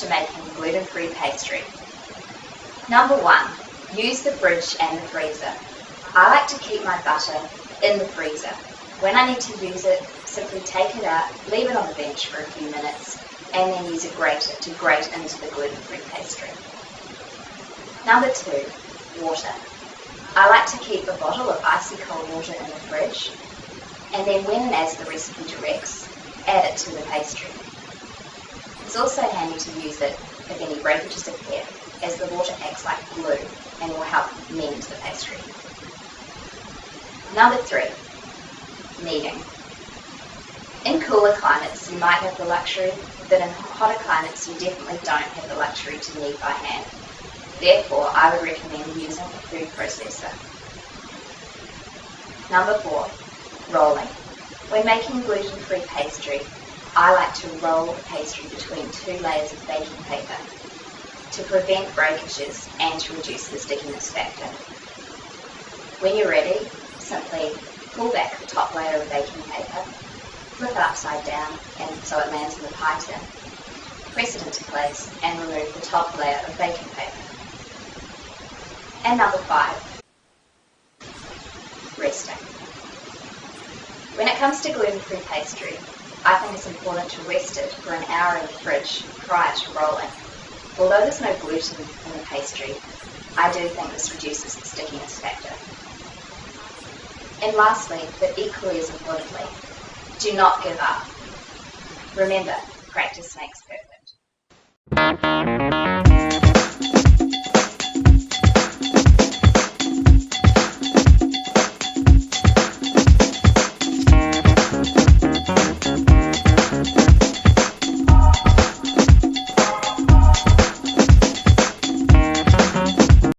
to making gluten-free pastry. Number 1. Use the fridge and the freezer. I like to keep my butter in the freezer. When I need to use it, simply take it out, leave it on the bench for a few minutes, and then use a grater to grate into the gluten-free pastry. Number 2. Water. I like to keep a bottle of icy cold water in the fridge, and then when and as the recipe directs, add it to the pastry. It's also handy to use it if any breakages appear, as the water acts like glue and will help mend the pastry. Number 3. Kneading. In cooler climates you might have the luxury, but in hotter climates you definitely don't have the luxury to knead by hand. Therefore, I would recommend using a food processor. Number 4. Rolling. When making gluten-free pastry, I like to roll the pastry between 2 layers of baking paper to prevent breakages and to reduce the stickiness factor. When you're ready, simply pull back the top layer of baking paper, flip it upside down and so it lands in the pie tin, press it into place and remove the top layer of baking paper. And number 5. Resting. When it comes to gluten-free pastry, I think it's important to rest it for an hour in the fridge prior to rolling. Although there's no gluten in the pastry, I do think this reduces the stickiness factor. And lastly, but equally as importantly, do not give up. Remember, practice makes perfect.